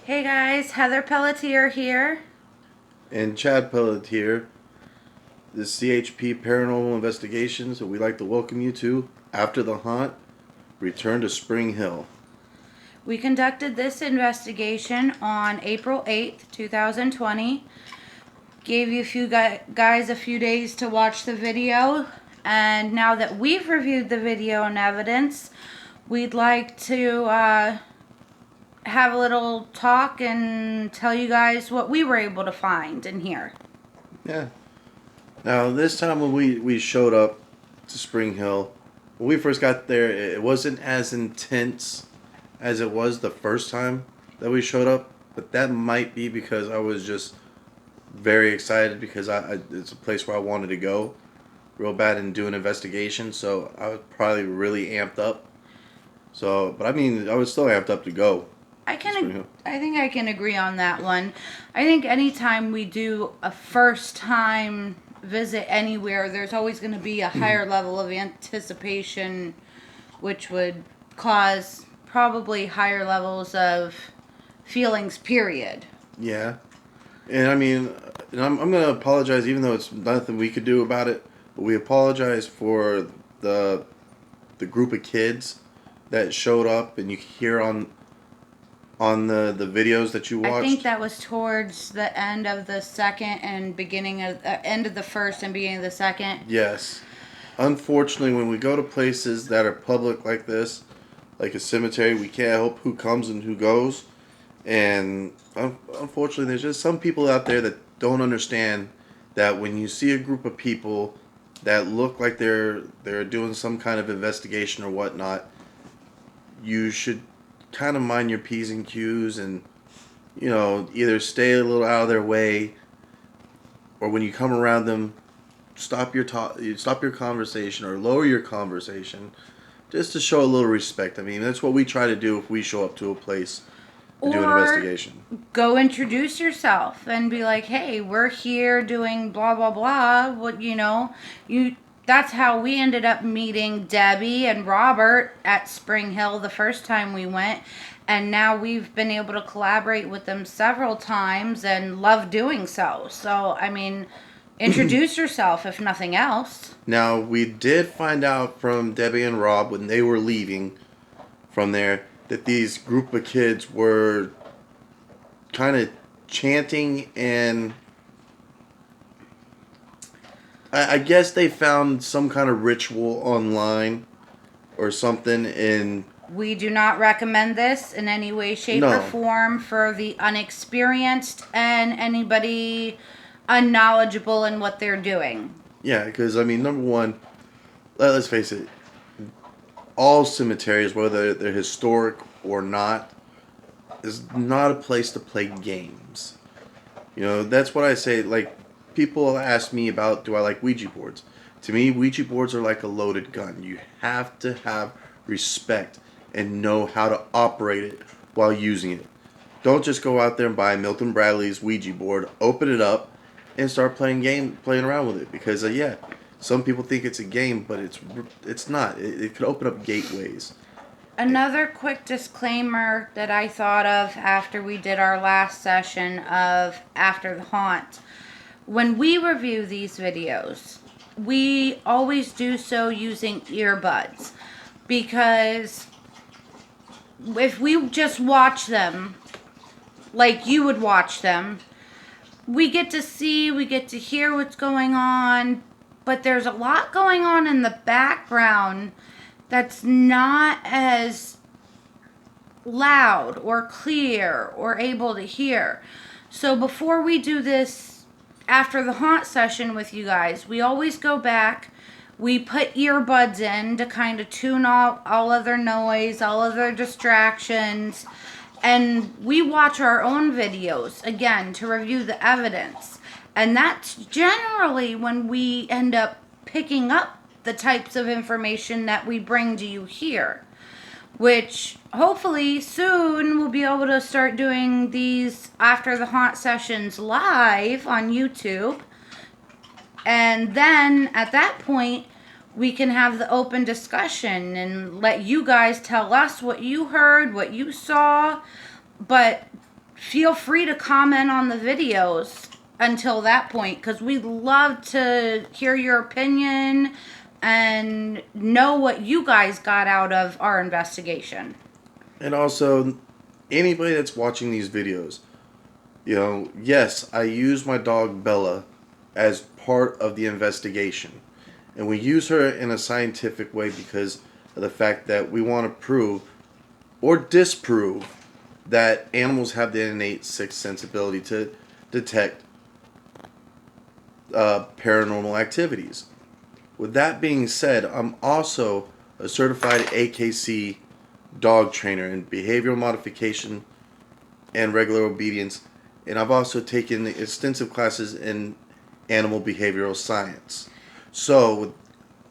Hey guys, Heather Pelletier here. And Chad Pelletier, this CHP Paranormal Investigations that we'd like to welcome you to After the Haunt, Return to Spring Hill. We conducted this investigation on April 8th, 2020. Gave you guys a few days to watch the video. And now that we've reviewed the video and evidence, we'd like to have a little talk and tell you guys what we were able to find in here. Yeah. Now, this time when we showed up to Spring Hill, when we first got there, it wasn't as intense as it was the first time that we showed up. But that might be because I was just very excited because it's a place where I wanted to go real bad and do an investigation. So I was probably really amped up. So, but I mean, I was still amped up to go. I think I can agree on that one. I think anytime we do a first time visit anywhere, there's always going to be a higher level of anticipation, which would cause probably higher levels of feelings, period. Yeah. And I mean, and I'm going to apologize, even though it's nothing we could do about it. But we apologize for the group of kids that showed up, and you hear on the videos that you watched. I think that was towards the end of the second and beginning of end of the first and beginning of the second. Yes. Unfortunately, when we go to places that are public like this, like a cemetery, we can't help who comes and who goes. And unfortunately, there's just some people out there that don't understand that when you see a group of people that look like they're doing some kind of investigation or whatnot, you should kind of mind your P's and Q's and, either stay a little out of their way, or when you come around them, stop your conversation or lower your conversation just to show a little respect. I mean, that's what we try to do if we show up to a place to do an investigation. Go introduce yourself and be like, hey, we're here doing blah blah blah. That's how we ended up meeting Debbie and Robert at Spring Hill the first time we went. And now we've been able to collaborate with them several times and love doing so. So, I mean, introduce yourself if nothing else. Now, we did find out from Debbie and Rob when they were leaving from there that these group of kids were kind of chanting, and I guess they found some kind of ritual online or something. And we do not recommend this in any way, shape, or form for the unexperienced and anybody unknowledgeable in what they're doing. Yeah, because, I mean, number one, let's face it, all cemeteries, whether they're historic or not, is not a place to play games. That's what I say. Like, people ask me about, do I like Ouija boards? To me, Ouija boards are like a loaded gun. You have to have respect and know how to operate it while using it. Don't just go out there and buy Milton Bradley's Ouija board, open it up, and start playing around with it. Because, some people think it's a game, but it's not. It could open up gateways. Another quick disclaimer that I thought of after we did our last session of After the Haunt. When we review these videos, we always do so using earbuds. Because if we just watch them like you would watch them, we get to hear what's going on, but there's a lot going on in the background that's not as loud or clear or able to hear. So before we do this After the Haunt session with you guys, we always go back, we put earbuds in to kind of tune all other noise, all other distractions, and we watch our own videos again to review the evidence. And that's generally when we end up picking up the types of information that we bring to you here, which hopefully soon we'll be able to start doing these After the Haunt sessions live on YouTube. And then at that point, we can have the open discussion and let you guys tell us what you heard, what you saw. But feel free to comment on the videos until that point, because we'd love to hear your opinion and know what you guys got out of our investigation. And also, anybody that's watching these videos, yes, I use my dog Bella as part of the investigation. And we use her in a scientific way because of the fact that we want to prove or disprove that animals have the innate sixth sensibility to detect paranormal activities. With that being said, I'm also a certified AKC dog trainer in behavioral modification and regular obedience, and I've also taken extensive classes in animal behavioral science. So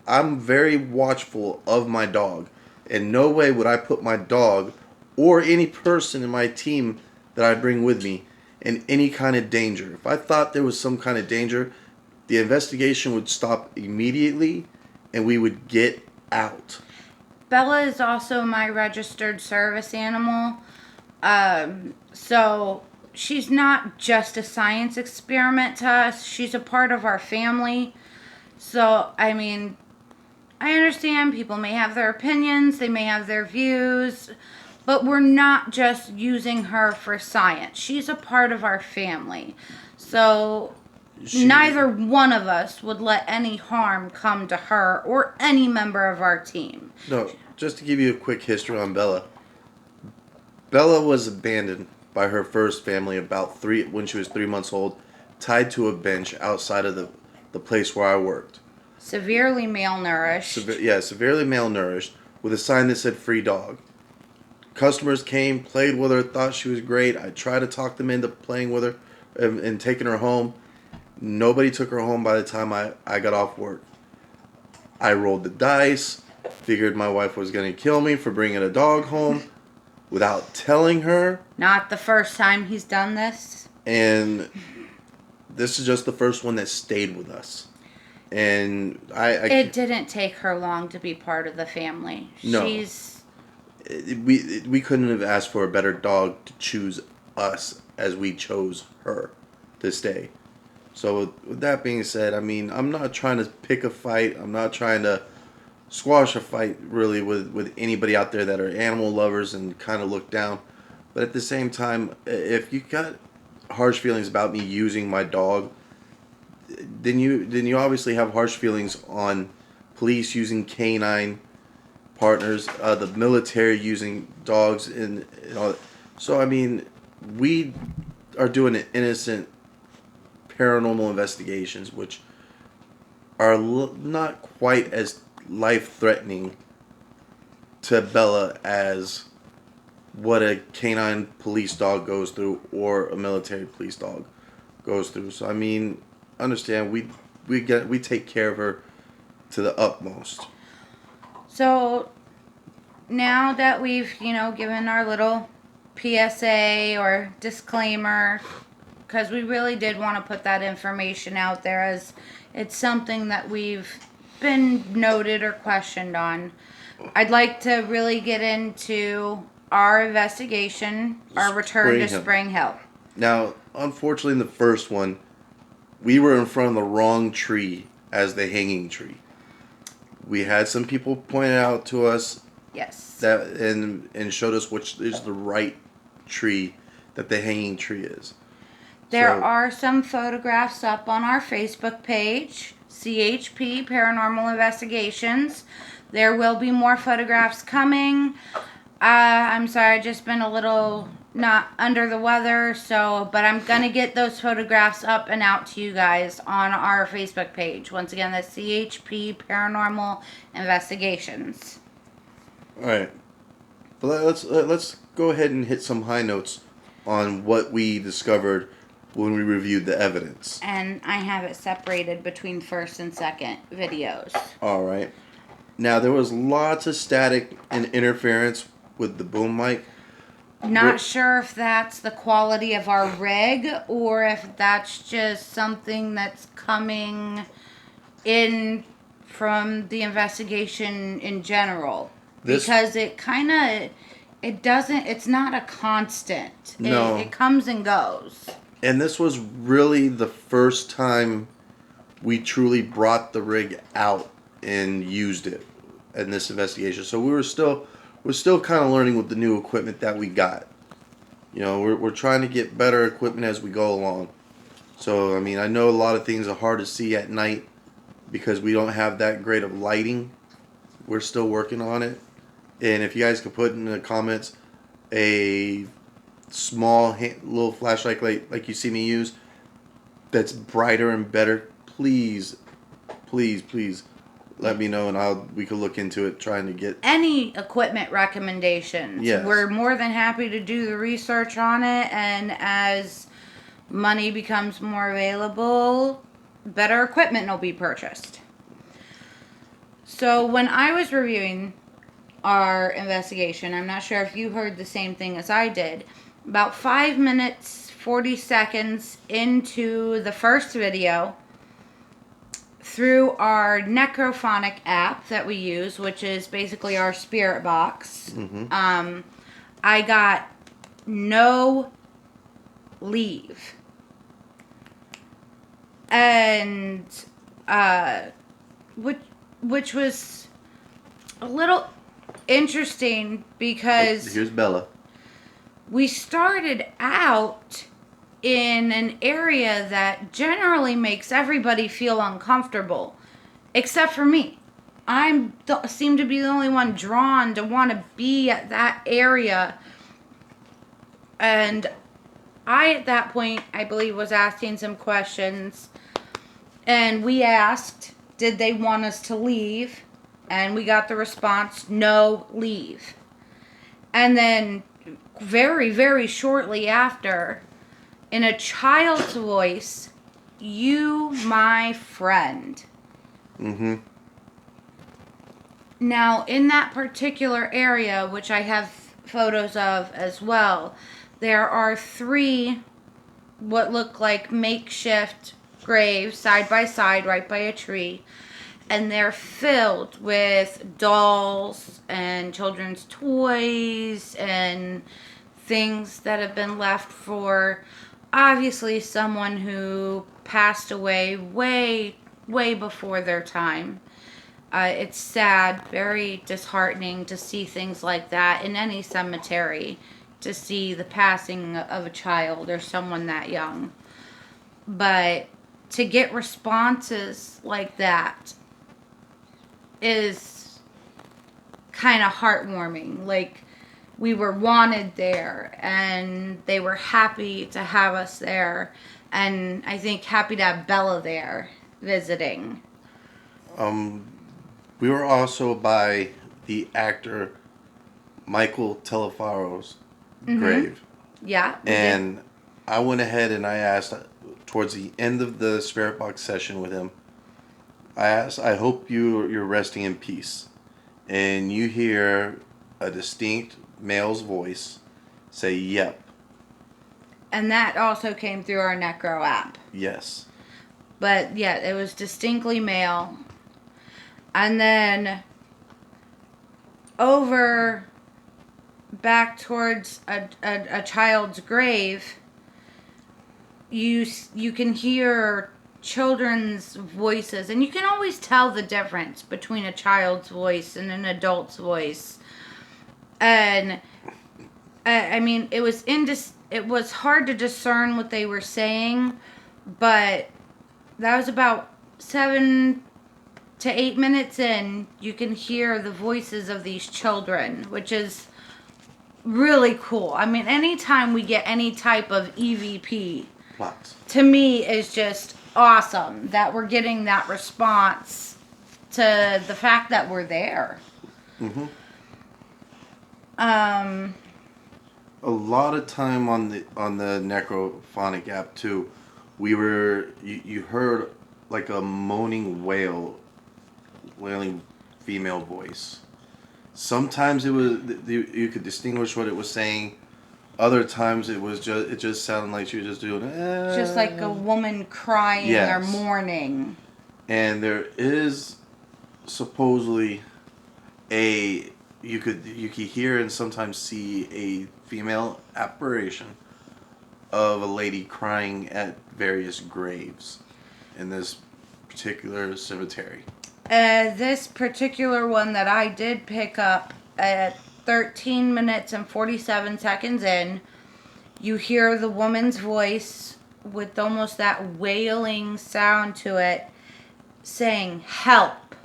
I'm very watchful of my dog. In no way would I put my dog or any person in my team that I bring with me in any kind of danger. If I thought there was some kind of danger, the investigation would stop immediately and we would get out. Bella is also my registered service animal. So she's not just a science experiment to us. She's a part of our family. So, I mean, I understand people may have their opinions, they may have their views, but we're not just using her for science. She's a part of our family. So neither one of us would let any harm come to her or any member of our team. No, just to give you a quick history on Bella. Bella was abandoned by her first family when she was 3 months old, tied to a bench outside of the place where I worked. Severely malnourished. Severely malnourished, with a sign that said "free dog." Customers came, played with her, thought she was great. I tried to talk them into playing with her and taking her home. Nobody took her home by the time I got off work. I rolled the dice, figured my wife was going to kill me for bringing a dog home without telling her. Not the first time he's done this. And this is just the first one that stayed with us. And it didn't take her long to be part of the family. No. We couldn't have asked for a better dog to choose us as we chose her to stay. So with that being said, I mean, I'm not trying to pick a fight. I'm not trying to squash a fight really with anybody out there that are animal lovers and kind of look down. But at the same time, if you got harsh feelings about me using my dog, then you obviously have harsh feelings on police using canine partners, the military using dogs, and all that. So I mean, we are doing an innocent paranormal investigations, which are not quite as life-threatening to Bella as what a canine police dog goes through or a military police dog goes through. So I mean, understand we take care of her to the utmost. So now that we've, given our little PSA or disclaimer, because we really did want to put that information out there as it's something that we've been noted or questioned on, I'd like to really get into our investigation, our return to Spring Hill. Now, unfortunately, in the first one, we were in front of the wrong tree as the hanging tree. We had some people point out to us, yes, that and showed us which is the right tree that the hanging tree is. There are some photographs up on our Facebook page, CHP Paranormal Investigations. There will be more photographs coming. I'm sorry, I've just been a little not under the weather, but I'm going to get those photographs up and out to you guys on our Facebook page. Once again, that's CHP Paranormal Investigations. All right. But let's go ahead and hit some high notes on what we discovered when we reviewed the evidence. And I have it separated between first and second videos. All right. Now, there was lots of static and interference with the boom mic. Not sure if that's the quality of our rig or if that's just something that's coming in from the investigation in general. Because it it's not a constant. No. It comes and goes. And this was really the first time we truly brought the rig out and used it in this investigation. So we're still kind of learning with the new equipment that we got. You know, we're trying to get better equipment as we go along. So I mean, I know a lot of things are hard to see at night because we don't have that great of lighting. We're still working on it. And if you guys could put in the comments a small little flashlight like you see me use that's brighter and better, please let me know, and we could look into it, trying to get any equipment recommendations. Yes. We're more than happy to do the research on it, and as money becomes more available, better equipment will be purchased. So when I was reviewing our investigation, I'm not sure if you heard the same thing as I did. About 5 minutes, 40 seconds into the first video, through our Necrophonic app that we use, which is basically our spirit box, I got no leave. And which was a little interesting because here's Bella. we started out in an area that generally makes everybody feel uncomfortable, except for me. I seem to be the only one drawn to want to be at that area. And I, at that point, I believe, was asking some questions. And we asked, did they want us to leave? And we got the response, no, leave. And then very, very shortly after, in a child's voice, you, my friend. Now, in that particular area, which I have photos of as well, there are 3 what look like makeshift graves side by side right by a tree. And they're filled with dolls and children's toys and things that have been left for obviously someone who passed away way, way before their time. It's sad, very disheartening to see things like that in any cemetery, to see the passing of a child or someone that young. But to get responses like that is kind of heartwarming. Like, we were wanted there, and they were happy to have us there, and I think happy to have Bella there visiting. We were also by the actor Michael Telefaro's grave. Yeah. And I went ahead and I asked, towards the end of the spirit box session with him, I asked, I hope you're resting in peace. And you hear a distinct male's voice say, yep. And that also came through our Necro app. Yes. But yeah, it was distinctly male. And then over back towards a child's grave, you can hear children's voices, and you can always tell the difference between a child's voice and an adult's voice. And I mean, it was hard to discern what they were saying, but that was about 7 to 8 minutes in. You can hear the voices of these children, which is really cool. I mean, anytime we get any type of EVP, Plots. to me is just awesome that we're getting that response to the fact that we're there. A lot of time on the Necrophonic app too, you heard like a moaning wailing female voice. Sometimes it was you could distinguish what it was saying. Other times it just sounded like she was just doing Just like a woman crying or mourning. And there is supposedly you could hear and sometimes see a female apparition of a lady crying at various graves in this particular cemetery. This particular one that I did pick up at 13 minutes and 47 seconds in, you hear the woman's voice with almost that wailing sound to it saying, "Help."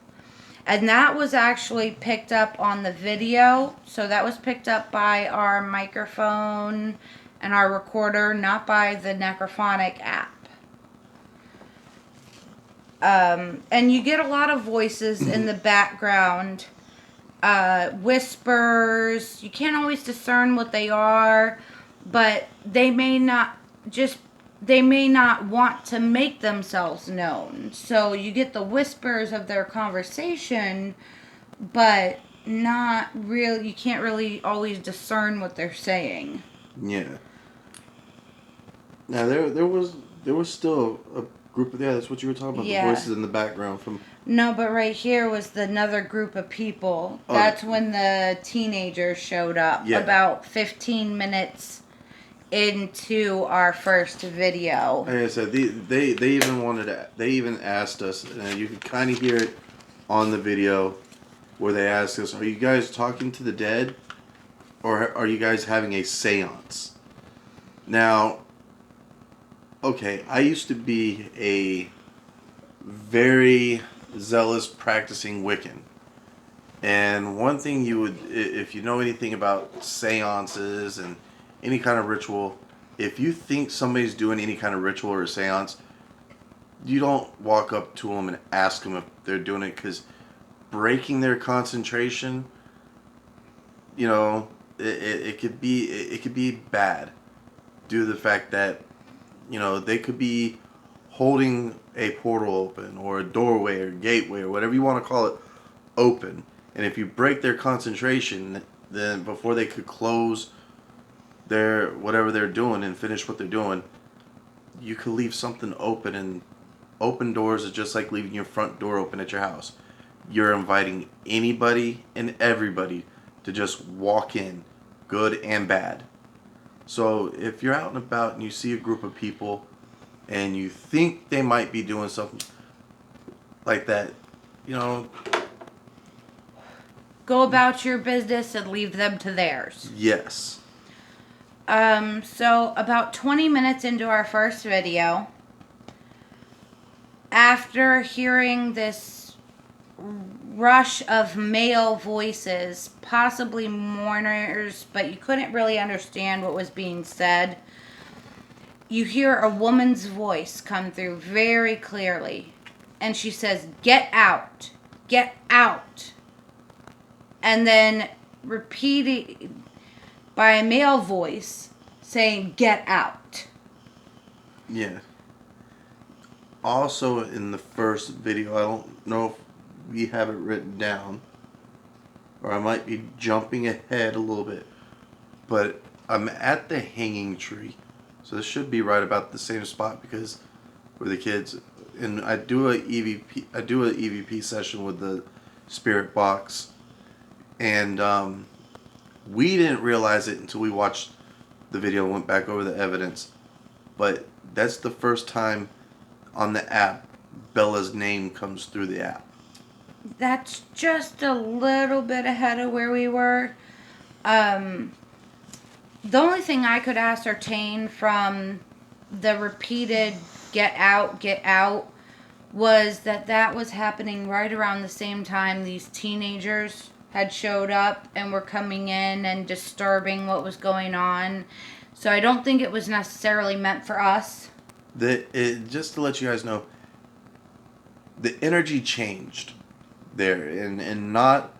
And that was actually picked up on the video. So that was picked up by our microphone and our recorder, not by the Necrophonic app. And you get a lot of voices in the background, whispers. You can't always discern what they are, but they may not want to make themselves known. So you get the whispers of their conversation, but not really. You can't really always discern what they're saying. Yeah. Now there was still a group of, yeah, that's what you were talking about, Yeah. the voices in the background from. No, but right here was another group of people. Oh. That's when the teenagers showed up. Yeah. About 15 minutes into our first video. Like I said, they even asked us, and you can kind of hear it on the video, where they asked us, "Are you guys talking to the dead, or are you guys having a seance?" Now, okay, I used to be a very zealous practicing Wiccan. And one thing you would, if you know anything about seances and any kind of ritual, if you think somebody's doing any kind of ritual or seance, you don't walk up to them and ask them if they're doing it, because breaking their concentration, you know, it could be bad due to the fact that, you know, they could be holding a portal open or a doorway or gateway or whatever you want to call it open, and if you break their concentration, then before they could close their whatever they're doing and finish what they're doing, you could leave something open. And open doors is just like leaving your front door open at your house. You're inviting anybody and everybody to just walk in, good and bad. So if you're out and about and you see a group of people and you think they might be doing something like that, you know, Go about your business and leave them to theirs. yes. So about 20 minutes into our first video, after hearing this rush of male voices, possibly mourners, but you couldn't really understand what was being said, you hear a woman's voice come through very clearly. And she says, "Get out, get out." And then repeated by a male voice saying, "Get out." Yeah. Also, in the first video, I don't know if we have it written down, or I might be jumping ahead a little bit, but I'm at the hanging tree. So this should be right about the same spot, because we're the kids, and I do a EVP session with the spirit box, and we didn't realize it until we watched the video and went back over the evidence, but that's the first time on the app Bella's name comes through the app. That's just a little bit ahead of where we were. The only thing I could ascertain from the repeated get out, was that was happening right around the same time these teenagers had showed up and were coming in and disturbing what was going on. So I don't think it was necessarily meant for us. Just to let you guys know, the energy changed there, and not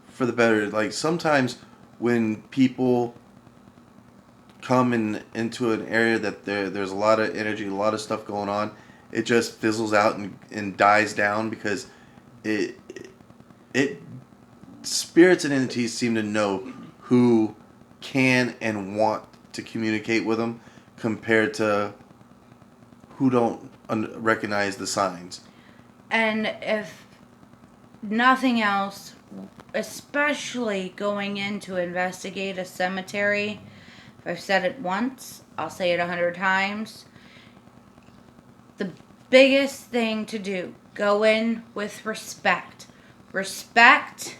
for the better. Like, sometimes when people come into an area that there's a lot of energy, a lot of stuff going on, it just fizzles out and dies down, because it spirits and entities seem to know who can and want to communicate with them, compared to who don't recognize the signs. And if nothing else, especially going in to investigate a cemetery. If I've said it once, I'll say it 100 times. The biggest thing to do, go in with respect. Respect,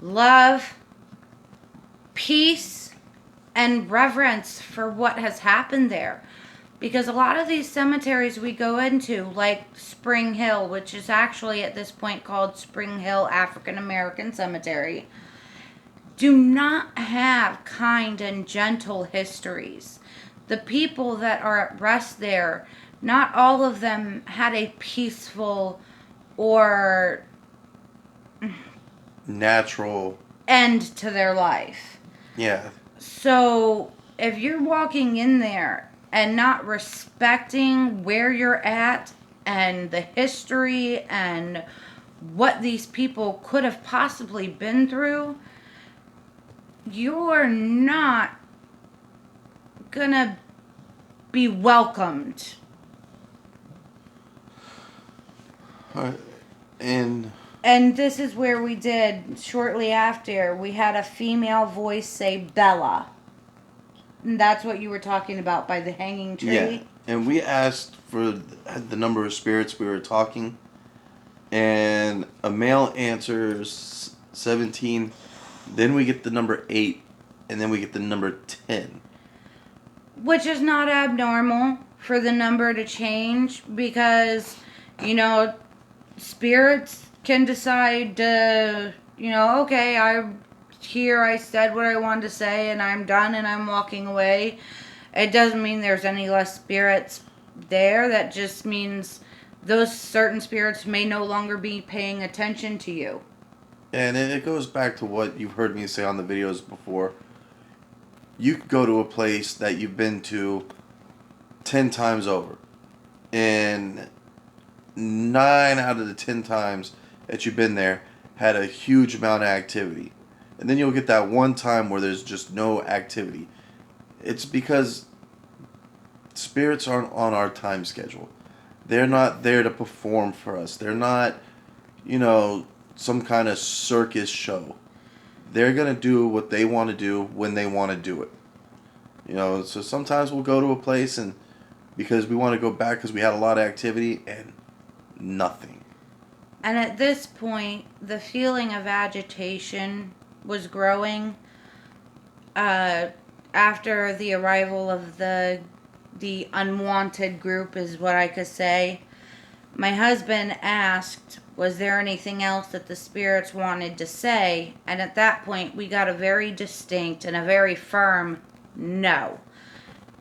love, peace, and reverence for what has happened there. Because a lot of these cemeteries we go into, like Spring Hill, which is actually at this point called Spring Hill African American Cemetery, do not have kind and gentle histories. The people that are at rest there, not all of them had a peaceful or natural end to their life. Yeah. So if you're walking in there and not respecting where you're at and the history and what these people could have possibly been through, you're not gonna be welcomed. And this is where we did, shortly after, we had a female voice say Bella. And that's what you were talking about by the hanging tree. yeah, and we asked for the number of spirits we were talking, and a male answers 17. Then we get the number 8, and then we get the number 10. Which is not abnormal for the number to change because, spirits can decide to, okay, I'm here, I said what I wanted to say, and I'm done, and I'm walking away. It doesn't mean there's any less spirits there. That just means those certain spirits may no longer be paying attention to you. And it goes back to what you've heard me say on the videos before. You could go to a place that you've been to 10 times over, and 9 out of the 10 times that you've been there had a huge amount of activity. And then you'll get that one time where there's just no activity. It's because spirits aren't on our time schedule. They're not there to perform for us. They're not, some kind of circus show. They're going to do what they want to do when they want to do it. So sometimes we'll go to a place and because we want to go back because we had a lot of activity and nothing. And at this point, the feeling of agitation was growing after the arrival of the unwanted group is what I could say. My husband asked, was there anything else that the spirits wanted to say? And at that point, we got a very distinct and a very firm no.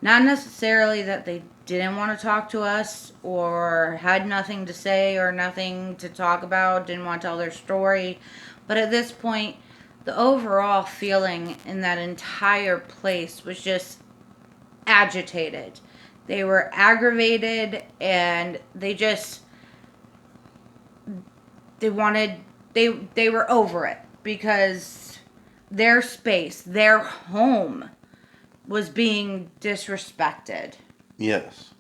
Not necessarily that they didn't want to talk to us or had nothing to say or nothing to talk about, didn't want to tell their story. But at this point, the overall feeling in that entire place was just agitated. They were aggravated and they were over it because their space, their home was being disrespected. Yes.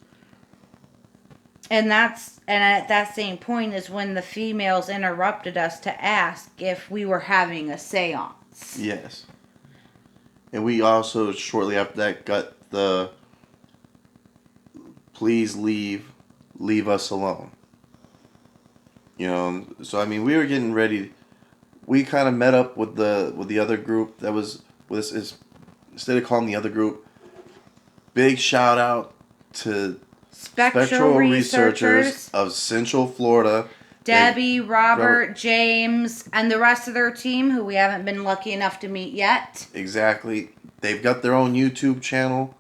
And at that same point is when the females interrupted us to ask if we were having a seance. Yes. And we also, shortly after that, got the please leave us alone. So I mean, we were getting ready. We kind of met up with the other group that was with us. Instead of calling the other group, big shout out to Spectral Researchers of Central Florida. Debbie, Robert, James, and the rest of their team who we haven't been lucky enough to meet yet. Exactly. They've got their own YouTube channel.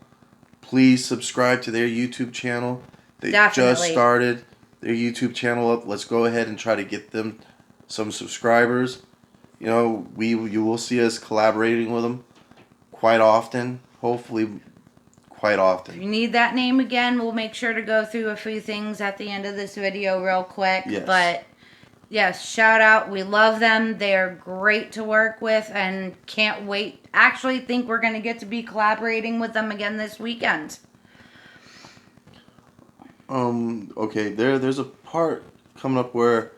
Please subscribe to their YouTube channel. They just started their YouTube channel up. Let's go ahead and try to get them some subscribers. You will see us collaborating with them quite often. Hopefully quite often. If you need that name again, we'll make sure to go through a few things at the end of this video real quick. Yes. But yes, shout out. We love them. They're great to work with and can't wait. Actually think we're going to get to be collaborating with them again this weekend. Okay, there's a part coming up where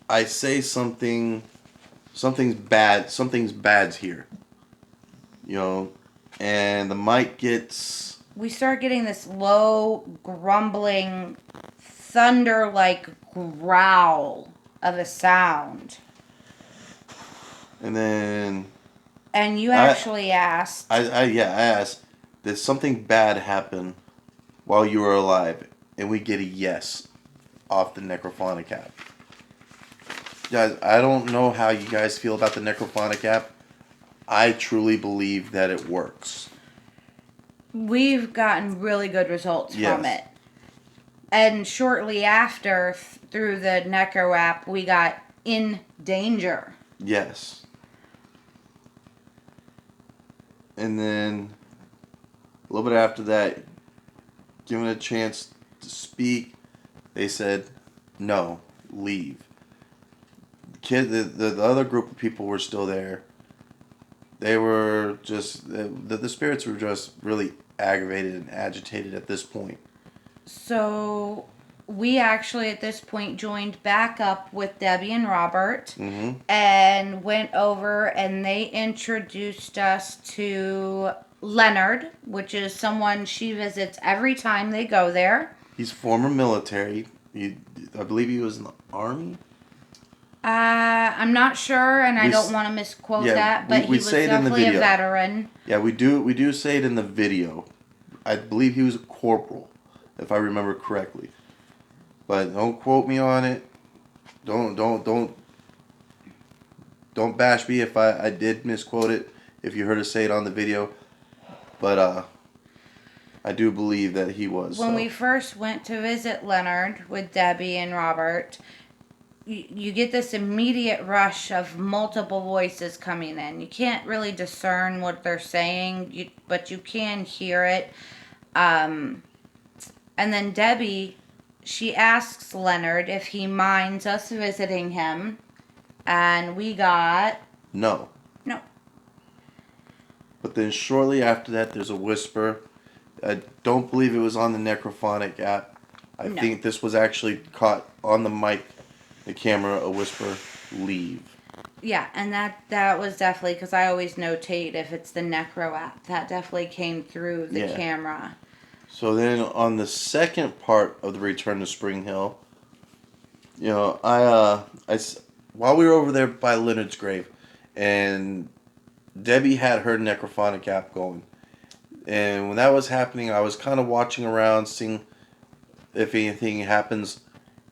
I say something's bad's here, you know, and the mic gets, We start getting this low, grumbling, thunder like growl of a sound. and then And you I, actually asked, I asked, did something bad happen while you were alive? And we get a yes off the Necrophonic app. Guys, I don't know how you guys feel about the Necrophonic app. I truly believe that it works. we've gotten really good results from Yes. it. And shortly after, through the Necro app, we got In Danger. Yes. And then a little bit after that, given a chance to speak, they said, no, leave. The other group of people were still there. They were just, the spirits were just really aggravated and agitated at this point. So we actually at this point joined back up with Debbie and Robert Mm-hmm. and went over and they introduced us to Leonard, which is someone she visits every time they go there. He's former military. I believe he was in the army. I'm not sure, and I We don't s- want to misquote yeah, that, but we he was say it in the definitely a video. veteran. Yeah, we do say it in the video. I believe he was a corporal, if I remember correctly. But don't quote me on it. Don't bash me if I did misquote it. If you heard us say it on the video, but I do believe that he was. When So. we first went to visit Leonard with Debbie and Robert, you get this immediate rush of multiple voices coming in. You can't really discern what they're saying, but you can hear it. And then Debbie, she asks Leonard if he minds us visiting him, and we got No. no. But then shortly after that, there's a whisper. I don't believe it was on the Necrophonic app. I No. think this was actually caught on the mic, the camera, a whisper, leave. Yeah, and that was definitely because I always notate if it's the Necro app. That definitely came through the Yeah. camera. So then on the second part of the Return to Spring Hill, you know, while we were over there by Leonard's grave, and Debbie had her Necrophonic app going. And when that was happening, I was kind of watching around, seeing if anything happens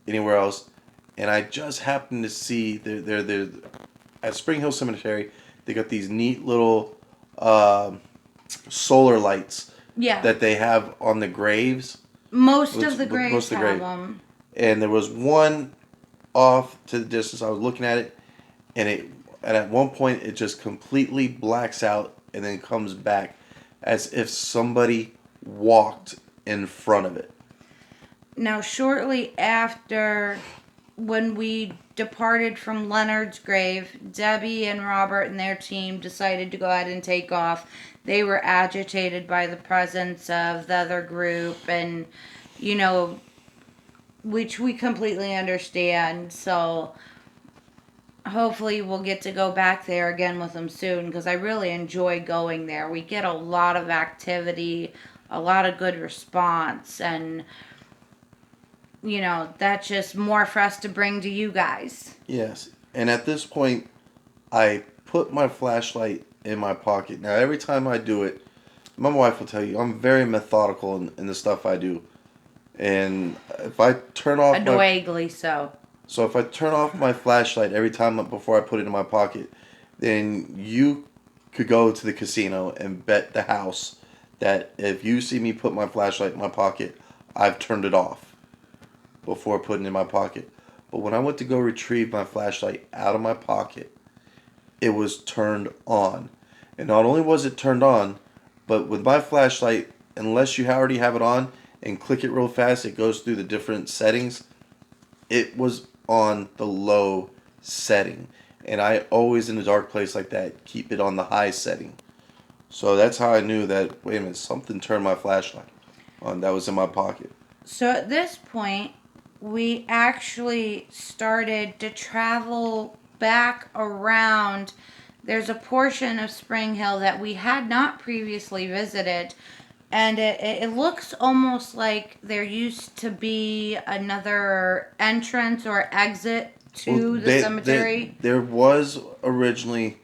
anywhere else. And I just happened to see they're at Spring Hill Cemetery. They got these neat little solar lights Yeah, that they have on the graves. most Most- of the graves most of the have grave. them. And there was one off to the distance. I was looking at it, and at one point it just completely blacks out and then comes back as if somebody walked in front of it. Now, shortly after when we departed from Leonard's grave, Debbie and Robert and their team decided to go ahead and take off. They were agitated by the presence of the other group, and you know, which we completely understand. So hopefully we'll get to go back there again with them soon because I really enjoy going there. We get a lot of activity, a lot of good response, and you know, that's just more for us to bring to you guys. Yes. And at this point, I put my flashlight in my pocket. Now, every time I do it, my wife will tell you, I'm very methodical in the stuff I do. And if I turn off my Annoyingly so. So if I turn off my flashlight every time before I put it in my pocket, then you could go to the casino and bet the house that if you see me put my flashlight in my pocket, I've turned it off before putting it in my pocket. But when I went to go retrieve my flashlight out of my pocket, it was turned on. And not only was it turned on, but with my flashlight, unless you already have it on and click it real fast, it goes through the different settings. It was on the low setting. And I always, in a dark place like that, keep it on the high setting. So that's how I knew that, wait a minute, something turned my flashlight on that was in my pocket. So at this point, we actually started to travel back around. There's a portion of Spring Hill that we had not previously visited, and it looks almost like there used to be another entrance or exit to the cemetery. There was originally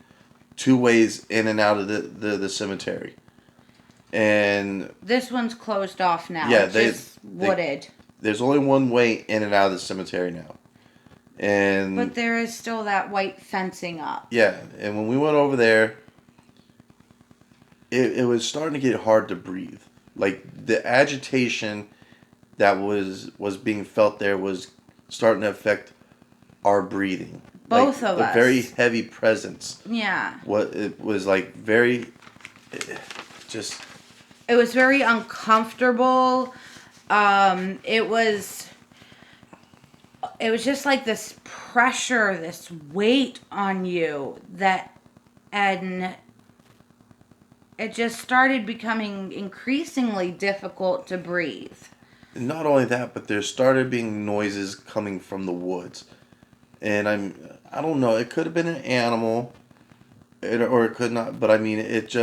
two ways in and out of the cemetery. And This one's closed off now. Yeah, It's just wooded. there's only one way in and out of the cemetery now. And But there is still that white fencing up. yeah, and when we went over there, it was starting to get hard to breathe. Like the agitation that was being felt there was starting to affect our breathing. Both like, of a us. very heavy presence. Yeah. What it was like very just It was very uncomfortable. It was just like this pressure, this weight on you and it just started becoming increasingly difficult to breathe. not only that, but there started being noises coming from the woods. And I don't know, it could have been an animal or it could not, but I mean it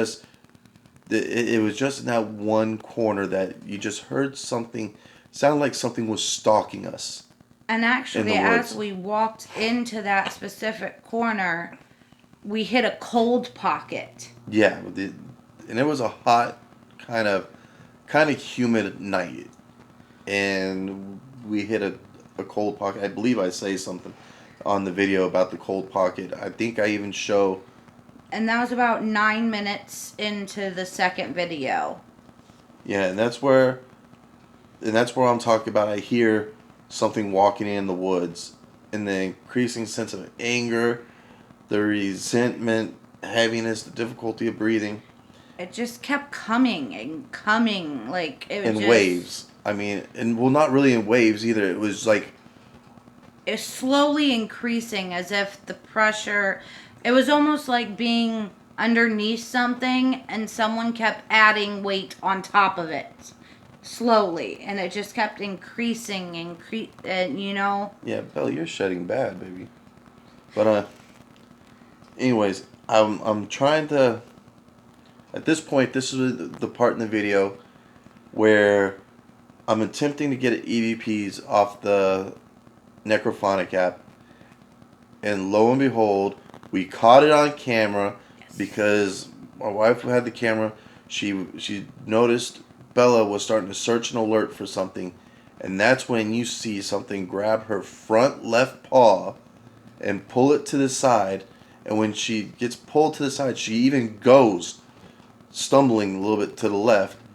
was just in that one corner that you just heard something sounded like something was stalking us. And actually, In the as woods. we walked into that specific corner, we hit a cold pocket. Yeah, and it was a hot kind of humid night, and we hit a cold pocket. I believe I say something on the video about the cold pocket. I think I even show. And that was about 9 minutes into the second video. Yeah, and that's where I'm talking about. I hear something walking in the woods, and the increasing sense of anger, the resentment, heaviness, the difficulty of breathing. It just kept coming and coming, like it was In just, waves. I mean, and well, not really in waves either. It was like it's slowly increasing as if the pressure. It was almost like being underneath something and someone kept adding weight on top of it, slowly, and it just kept increasing and yeah, Belly, you're shedding bad, baby. But anyways, I'm trying to. At this point, this is the part in the video where I'm attempting to get EVPs off the Necrophonic app, and lo and behold, we caught it on camera because my wife who had the camera. She noticed Bella was starting to search and alert for something, and that's when you see something grab her front left paw and pull it to the side. And when she gets pulled to the side, she even goes stumbling a little bit to the left